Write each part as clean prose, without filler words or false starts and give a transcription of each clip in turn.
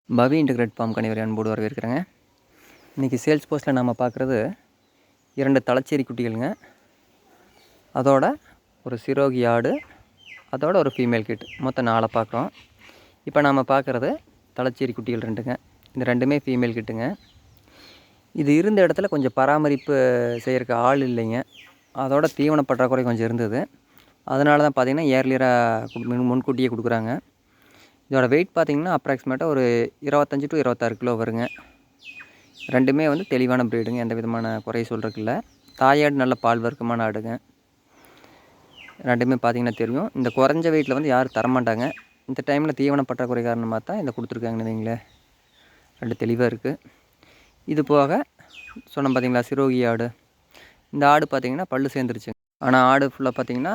பவி integrate form கனிவரை அன்போடு வரவேற்கிறேங்க. இன்றைக்கி sales போஸ்ட்டில் நம்ம பார்க்குறது 2 தலச்சேரி குட்டிகளுங்க. அதோட ஒரு சிரோகி ஆடு, அதோட ஒரு ஃபீமேல் கிட், மொத்தம் 4 பார்க்குறோம். இப்போ நம்ம பார்க்குறது தலச்சேரி குட்டிகள் 2ங்க. இந்த 2மே ஃபீமேல் கிட்டுங்க. இது இருந்த இடத்துல கொஞ்சம் பராமரிப்பு செய்கிறக்கு ஆள் இல்லைங்க. அதோட தீவன பற்றாக்குறை கொஞ்சம் இருந்தது. அதனால தான் பார்த்திங்கன்னா ஏர்லியராக முன்கூட்டியே கொடுக்குறாங்க. இதோட வெயிட் பார்த்திங்கன்னா அப்ராக்சிமேட்டாக ஒரு 25 to 26 கிலோ வருங்க. 2மே வந்து தெளிவான ப்ரீடுங்க, எந்த விதமான குறைய சொல்கிறதுக்கு இல்லை. தாயாடு நல்ல பால் வர்க்கமான ஆடுங்க. 2மே பார்த்திங்கன்னா தெரியும். இந்த குறைஞ்ச வெயிட்டில் வந்து யாரும் தரமாட்டாங்க. இந்த டைமில் தீவன பற்றாக்குறை காரணமாக தான் இதை கொடுத்துருக்காங்கன்னு வைங்களேன். 2 தெளிவாக இருக்குது. இது போக சொன்னோம் பார்த்திங்களா சிரோகி ஆடு, இந்த ஆடு பார்த்திங்கன்னா பல்லு சேர்ந்துருச்சுங்க. ஆனால் ஆடு ஃபுல்லாக பார்த்திங்கன்னா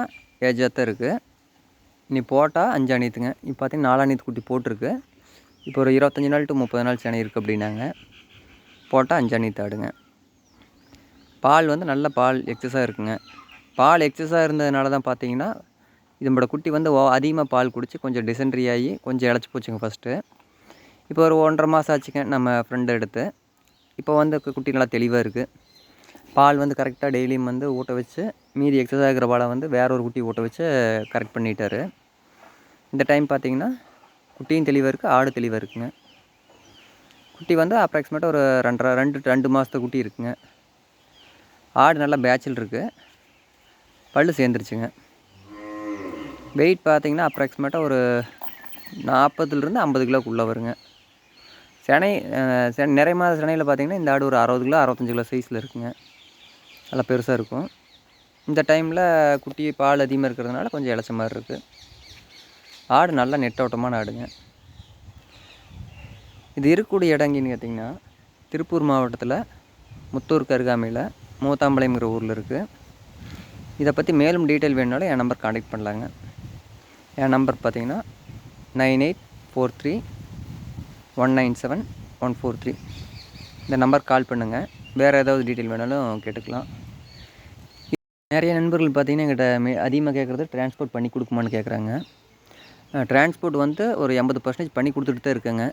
ஏஜாக தான் இருக்குது. இனி போட்டால் 5 அணித்துங்க. இப்போ பார்த்திங்கன்னா 4 அணித்து குட்டி போட்டிருக்கு. இப்போ ஒரு 25 நாள் to 30 நாள் செனை இருக்குது அப்படின்னாங்க. போட்டால் 5 அணித்து ஆடுங்க. பால் வந்து நல்ல பால் எக்ஸஸாக இருக்குங்க. பால் எக்ஸஸாக இருந்ததுனால தான் பார்த்திங்கன்னா இதோட குட்டி வந்து அதிகமாக பால் குடித்து கொஞ்சம் டிசென்ட்ரி ஆகி கொஞ்சம் இழைச்சி போச்சுங்க ஃபஸ்ட்டு. இப்போ ஒரு 1.5 மாதம் ஆச்சுங்க நம்ம ஃப்ரெண்டு எடுத்து. இப்போ வந்து குட்டி நல்லா தெளிவாக இருக்குது. பால் வந்து கரெக்டாக டெய்லியும் வந்து ஊட்ட வச்சு மீதி எக்ஸஸாக இருக்கிற பாலை வந்து வேற ஒரு குட்டி ஊட்ட வச்சு கரெக்ட் பண்ணிட்டார். இந்த டைம் பார்த்திங்கன்னா குட்டியும் தெளிவாக இருக்குது, ஆடு தெளிவாக இருக்குங்க. குட்டி வந்து அப்ராக்சிமேட்டாக ஒரு 2 மாதத்து குட்டி இருக்குங்க. ஆடு நல்லா பேச்சில் இருக்குது, பல்லு சேர்ந்துருச்சுங்க. வெயிட் பார்த்திங்கன்னா அப்ராக்சிமேட்டாக ஒரு 40 to 50 கிலோக்குள்ளே வருங்க. நிறைய மாத சினையில் பார்த்திங்கன்னா இந்த ஆடு ஒரு 60 கிலோ 65 கிலோ சைஸில் இருக்குங்க. நல்லா பெருசாக இருக்கும். இந்த டைமில் குட்டி பால் அதிகமாக இருக்கிறதுனால கொஞ்சம் இளைச்ச மாதிரி இருக்குது. ஆடு நல்லா நெட்டோட்டமான ஆடுங்க. இது இருக்கக்கூடிய இடம் எங்கேன்னு கேட்டிங்கன்னா திருப்பூர் மாவட்டத்தில் முத்தூருக்கு அருகாமையில் மூத்தாம்பாளையம்ங்கிற ஊரில் இருக்குது. இதை பற்றி மேலும் டீட்டெயில் வேணுனாலும் என் நம்பர் கான்டாக்ட் பண்ணலாங்க. என் நம்பர் பார்த்திங்கன்னா 9843197143. இந்த நம்பர் கால் பண்ணுங்கள். வேறு ஏதாவது டீட்டெயில் வேணாலும் கேட்டுக்கலாம். நிறைய நண்பர்கள் பார்த்திங்கன்னா எங்கிட்ட அதிகமாக கேட்குறது டிரான்ஸ்போர்ட் பண்ணி கொடுக்குமான்னு கேட்குறாங்க. டிரான்ஸ்போர்ட் வந்து ஒரு 80% பண்ணி கொடுத்துட்டு தான் இருக்கேங்க.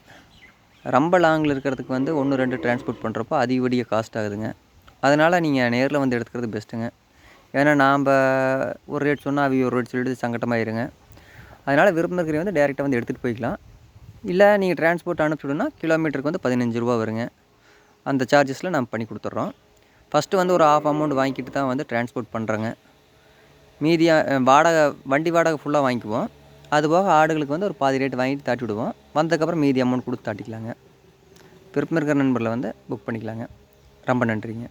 ரொம்ப லாங்கில் இருக்கிறதுக்கு வந்து 1-2 டிரான்ஸ்போர்ட் பண்ணுறப்போ அதிகப்படியாக காஸ்ட் ஆகுதுங்க. அதனால் நீங்கள் நேரில் வந்து எடுத்துக்கிறது பெஸ்ட்டுங்க. ஏன்னா நாம் ஒரு ரேட் சொன்னால் அவங்க ஒரு ரேட் சொல்லிட்டு சங்கட்டமாயிருங்க. அதனால் விருப்பம் வந்து டேரெக்டாக வந்து எடுத்துகிட்டு போய்க்கலாம். இல்லை நீங்கள் டிரான்ஸ்போர்ட் அனுப்பிச்சுடுன்னா கிலோமீட்டருக்கு வந்து 15 ரூபா வருங்க. அந்த சார்ஜஸில் நம்ம பண்ணி கொடுத்துட்றோம். ஃபஸ்ட்டு வந்து ஒரு ஆஃப் அமௌண்ட் வாங்கிட்டு தான் வந்து டிரான்ஸ்போர்ட் பண்ணுறோங்க. மீதியாக வண்டி வாடகை ஃபுல்லாக வாங்கிக்குவோம். அதுபோக ஆடுகளுக்கு வந்து ஒரு பாதி ரேட் வாங்கிட்டு தாட்டி விடுவோம். வந்ததுக்கப்புறம் மீதி அமௌண்ட் கொடுத்து தாட்டிக்கலாங்க. விருப்பம் இருக்கிற நண்பரில் வந்து புக் பண்ணிக்கலாங்க. ரொம்ப நன்றிங்க.